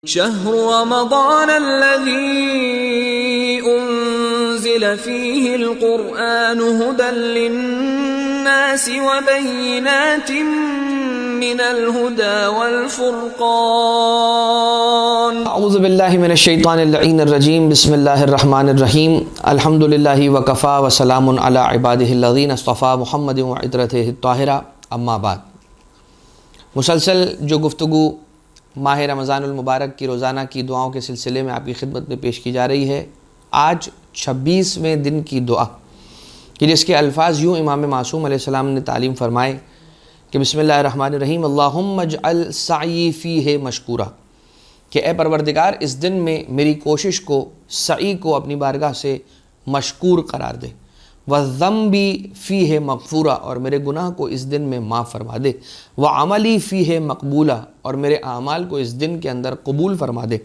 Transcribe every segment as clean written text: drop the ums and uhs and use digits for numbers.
شهر رمضان الذي أنزل فيه القرآن هدى للناس وبينات من الهدى والفرقان اعوذ باللہ من الشیطان اللعین الرجیم بسم اللہ الرحمن الرحیم الحمد للہ وکفا وسلام علی عبادہ الذین اصطفیٰ محمد وعطرتہ الطاہرہ اما بعد۔ مسلسل جو گفتگو ماہ رمضان المبارک کی روزانہ کی دعاؤں کے سلسلے میں آپ کی خدمت میں پیش کی جا رہی ہے، آج 26ویں دن کی دعا کہ جس کے الفاظ یوں امام معصوم علیہ السلام نے تعلیم فرمائے کہ بسم اللہ الرحمن الرحیم اللہم اجعل سعی فیہ مشکورا، کہ اے پروردگار اس دن میں میری کوشش کو، سعی کو اپنی بارگاہ سے مشکور قرار دے، وَالذَّنْبِ فِيهِ مغفورا، اور میرے گناہ کو اس دن میں معاف فرما دے، وَعَمَلِي فِيهِ مقبولا، اور میرے اعمال کو اس دن کے اندر قبول فرما دے،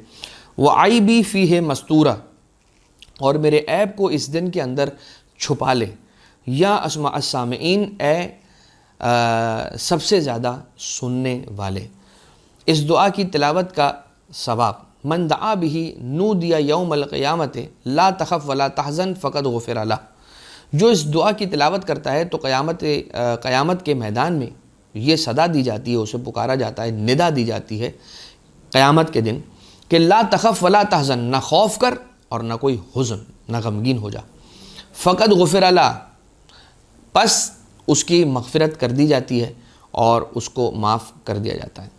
وَعَيْبِي فِيهِ مستورا، اور میرے عیب کو اس دن کے اندر چھپا لے۔ یا اسمع السامعین، اے سب سے زیادہ سننے والے، اس دعا کی تلاوت کا ثواب من دعا بہ نودی یوم القیامت لا تخف ولا تحزن فقد غفر لہ، جو اس دعا کی تلاوت کرتا ہے تو قیامت کے میدان میں یہ صدا دی جاتی ہے، اسے پکارا جاتا ہے، ندا دی جاتی ہے قیامت کے دن کہ لا تخف ولا تحزن، نہ خوف کر اور نہ کوئی حزن، نہ غمگین ہو جا، فقد غفر لہ، پس اس کی مغفرت کر دی جاتی ہے اور اس کو معاف کر دیا جاتا ہے۔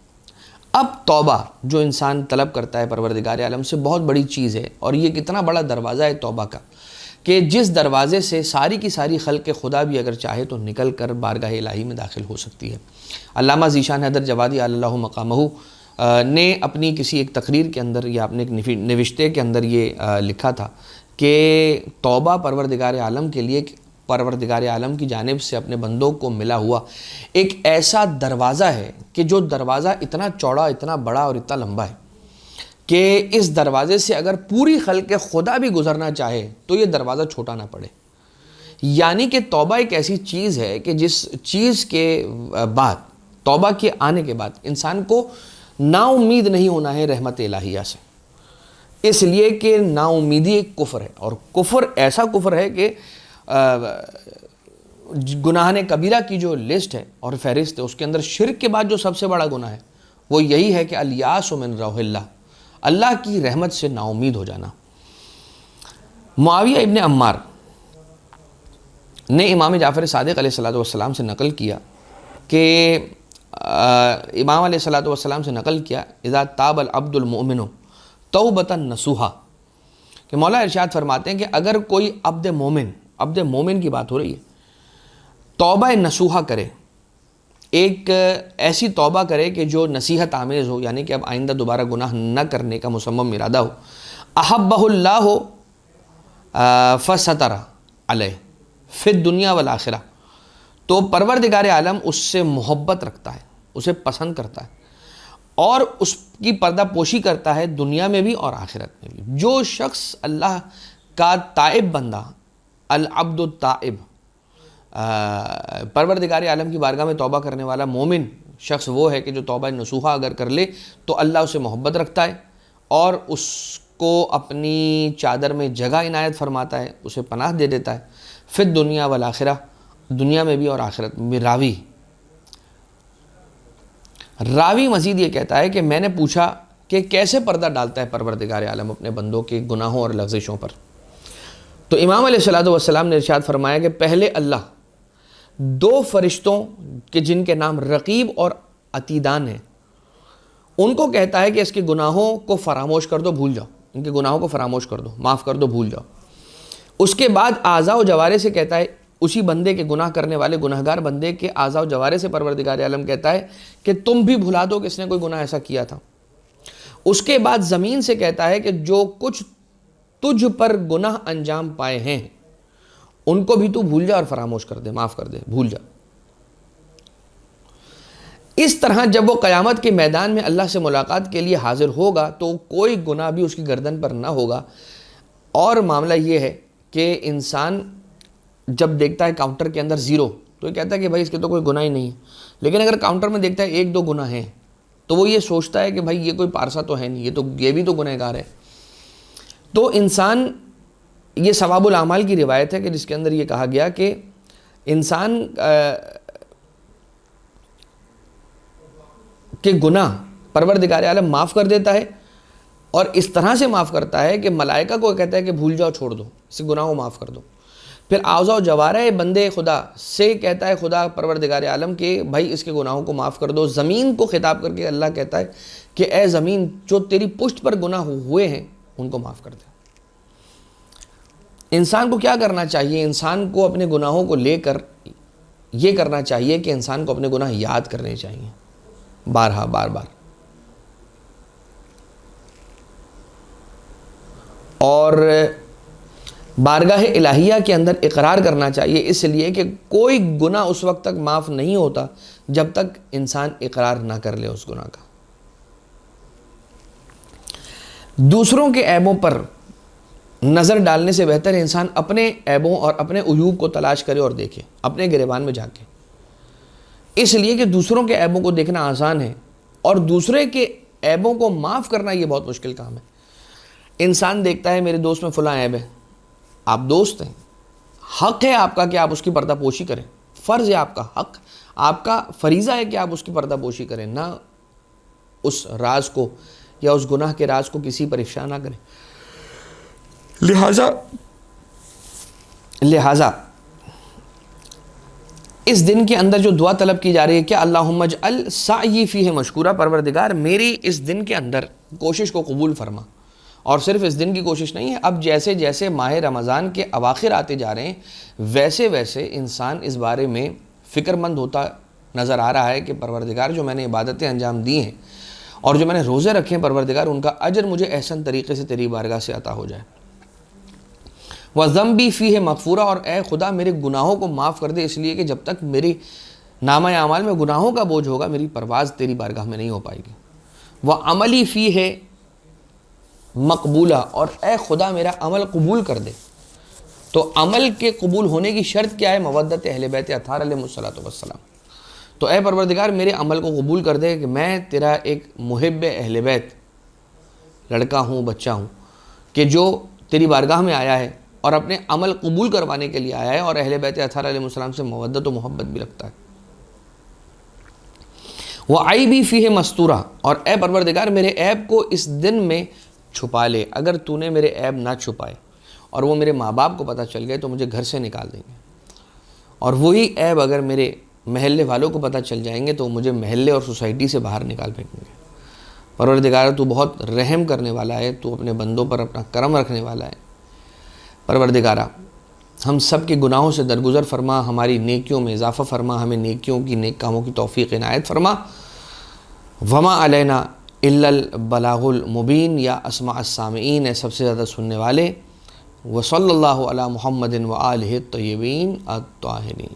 اب توبہ جو انسان طلب کرتا ہے پروردگار عالم سے، بہت بڑی چیز ہے، اور یہ کتنا بڑا دروازہ ہے توبہ کا کہ جس دروازے سے ساری کی ساری خلق خدا بھی اگر چاہے تو نکل کر بارگاہ الہی میں داخل ہو سکتی ہے۔ علامہ ذیشان حیدر جوادی اللہ مقامہ نے اپنی کسی ایک تقریر کے اندر یا اپنے ایک نوشتے کے اندر یہ لکھا تھا کہ توبہ پروردگار عالم کے لیے، پروردگار عالم کی جانب سے اپنے بندوں کو ملا ہوا ایک ایسا دروازہ ہے کہ جو دروازہ اتنا چوڑا، اتنا بڑا اور اتنا لمبا ہے کہ اس دروازے سے اگر پوری خلق خدا بھی گزرنا چاہے تو یہ دروازہ چھوٹا نہ پڑے۔ یعنی کہ توبہ ایک ایسی چیز ہے کہ جس چیز کے بعد، توبہ کے آنے کے بعد انسان کو نا امید نہیں ہونا ہے رحمت الہیہ سے، اس لیے کہ نا امیدی ایک کفر ہے، اور کفر ایسا کفر ہے کہ گناہ کبیرہ کی جو لسٹ ہے اور فہرست ہے اس کے اندر شرک کے بعد جو سب سے بڑا گناہ ہے وہ یہی ہے کہ الیاس من روح اللہ، اللہ کی رحمت سے نا امید ہو جانا۔ معاویہ ابن عمار نے امام جعفر صادق علیہ السلام سے نقل کیا کہ امام علیہ السلام سے نقل کیا اذا تاب العبد المؤمن توبۃ نصوحا، کہ مولا ارشاد فرماتے ہیں کہ اگر کوئی عبد مومن کی بات ہو رہی ہے، توبہ نصوحہ کرے، ایک ایسی توبہ کرے کہ جو نصیحت آمیز ہو، یعنی کہ اب آئندہ دوبارہ گناہ نہ کرنے کا مصمم ارادہ ہو، احبہ اللہ فستر علیہ فی الدنیا والآخرہ، تو پروردگار عالم اس سے محبت رکھتا ہے، اسے پسند کرتا ہے اور اس کی پردہ پوشی کرتا ہے دنیا میں بھی اور آخرت میں بھی۔ جو شخص اللہ کا تائب بندہ، العبد التائب، پروردگار عالم کی بارگاہ میں توبہ کرنے والا مومن شخص وہ ہے کہ جو توبہ نصوحہ اگر کر لے تو اللہ اسے محبت رکھتا ہے اور اس کو اپنی چادر میں جگہ عنایت فرماتا ہے، اسے پناہ دے دیتا ہے، فی الدنیا والآخرہ، دنیا میں بھی اور آخرت میں بھی۔ راوی مزید یہ کہتا ہے کہ میں نے پوچھا کہ کیسے پردہ ڈالتا ہے پروردگار عالم اپنے بندوں کے گناہوں اور لغزشوں پر، تو امام علیہ السلام نے ارشاد فرمایا کہ پہلے اللہ دو فرشتوں کے جن کے نام رقیب اور عتیدان ہیں، ان کو کہتا ہے کہ اس کے گناہوں کو فراموش کر دو، بھول جاؤ، ان کے گناہوں کو فراموش کر دو، معاف کر دو، بھول جاؤ۔ اس کے بعد اعضاء و جوارح سے کہتا ہے، اسی بندے کے گناہ کرنے والے گناہگار بندے کے اعضاء و جوارح سے پروردگار عالم کہتا ہے کہ تم بھی بھلا دو کہ اس نے کوئی گناہ ایسا کیا تھا۔ اس کے بعد زمین سے کہتا ہے کہ جو کچھ تجھ پر گناہ انجام پائے ہیں ان کو بھی تو بھول جا اور فراموش کر دے، معاف کر دے، بھول جا۔ اس طرح جب وہ قیامت کے میدان میں اللہ سے ملاقات کے لیے حاضر ہوگا تو کوئی گناہ بھی اس کی گردن پر نہ ہوگا، اور معاملہ یہ ہے کہ انسان جب دیکھتا ہے کاؤنٹر کے اندر 0 تو یہ کہتا ہے کہ بھائی اس کے تو کوئی گناہ ہی نہیں ہے، لیکن اگر کاؤنٹر میں دیکھتا ہے 1-2 گناہ ہیں تو وہ یہ سوچتا ہے کہ بھائی یہ کوئی پارسا تو ہے نہیں، یہ بھی تو گنہگار ہے۔ تو انسان، یہ ثواب الاعمال کی روایت ہے کہ جس کے اندر یہ کہا گیا کہ انسان کے گناہ پروردگار عالم معاف کر دیتا ہے، اور اس طرح سے معاف کرتا ہے کہ ملائکہ کو کہتا ہے کہ بھول جاؤ، چھوڑ دو، اس گناہ کو معاف کر دو۔ پھر اعضاء و جوارح بندے خدا سے کہتا ہے خدا پروردگار عالم کہ بھائی اس کے گناہوں کو معاف کر دو۔ زمین کو خطاب کر کے اللہ کہتا ہے کہ اے زمین، جو تیری پشت پر گناہ ہوئے ہیں ان کو معاف کر دے۔ انسان کو کیا کرنا چاہیے؟ انسان کو اپنے گناہوں کو لے کر یہ کرنا چاہیے کہ انسان کو اپنے گناہ یاد کرنے چاہیے، بار بار، اور بارگاہ الہیہ کے اندر اقرار کرنا چاہیے، اس لیے کہ کوئی گناہ اس وقت تک معاف نہیں ہوتا جب تک انسان اقرار نہ کر لے اس گناہ کا۔ دوسروں کے عیبوں پر نظر ڈالنے سے بہتر ہے انسان اپنے عیبوں اور اپنے عیوب کو تلاش کرے اور دیکھے، اپنے گریبان میں جھانکے، اس لیے کہ دوسروں کے عیبوں کو دیکھنا آسان ہے اور دوسرے کے عیبوں کو معاف کرنا یہ بہت مشکل کام ہے۔ انسان دیکھتا ہے میرے دوست میں فلاں عیب ہے، آپ دوست ہیں، حق ہے آپ کا کہ آپ اس کی پردہ پوشی کریں، فرض ہے آپ کا، حق آپ کا فریضہ ہے کہ آپ اس کی پردہ پوشی کریں، نہ اس راز کو یا اس گناہ کے راز کو کسی پر افشا نہ کریں۔ لہٰذا اس دن کے اندر جو دعا طلب کی جا رہی ہے، کیا اللہم اجعل سعی فیہ مشکورا، پروردگار میری اس دن کے اندر کوشش کو قبول فرما۔ اور صرف اس دن کی کوشش نہیں ہے، اب جیسے جیسے ماہ رمضان کے اواخر آتے جا رہے ہیں ویسے ویسے انسان اس بارے میں فکر مند ہوتا نظر آ رہا ہے کہ پروردگار جو میں نے عبادتیں انجام دی ہیں اور جو میں نے روزے رکھے ہیں، پروردگار ان کا اجر مجھے احسن طریقے سے تیری بارگاہ سے عطا ہو جائے۔ وَذَنْبِي فِيهِ مَغْفُورًا، اور اے خدا میرے گناہوں کو معاف کر دے، اس لیے کہ جب تک میری نامہ اعمال میں گناہوں کا بوجھ ہوگا میری پرواز تیری بارگاہ میں نہیں ہو پائے گی۔ وَعَمَلِي فِيهِ مقبولہ، اور اے خدا میرا عمل قبول کر دے۔ تو عمل کے قبول ہونے کی شرط کیا ہے؟ مودت اہل بیت اطہار علیہ السلام۔ تو اے پروردگار میرے عمل کو قبول کر دے کہ میں تیرا ایک محب اہل بیت لڑکا ہوں، بچہ ہوں، کہ جو تیری بارگاہ میں آیا ہے اور اپنے عمل قبول کروانے کے لیے آیا ہے اور اہل بیت اطہار علیہ السلام سے مودت و محبت بھی رکھتا ہے۔ وَعَيْبِي فِيهِ مَسْتُورًا، اور اے پروردگار میرے عیب کو اس دن میں چھپا لے۔ اگر تو نے میرے عیب نہ چھپائے اور وہ میرے ماں باپ کو پتہ چل گئے تو مجھے گھر سے نکال دیں گے، اور وہی عیب اگر میرے محلے والوں کو پتہ چل جائیں گے تو مجھے محلے اور سوسائٹی سے باہر نکال پھینکیں گے۔ پروردگار تو بہت رحم کرنے والا ہے، تو اپنے بندوں پر اپنا کرم رکھنے والا ہے۔ پروردگارہ ہم سب کے گناہوں سے درگزر فرما، ہماری نیکیوں میں اضافہ فرما، ہمیں نیکیوں کی نیک کاموں کی توفیق عنایت فرما۔ وما علینا الا البلاغ المبین، یا اسماع السامعین، ہے سب سے زیادہ سننے والے۔ وصلی اللہ علی محمد وآلہ الطیبین الطاہرین۔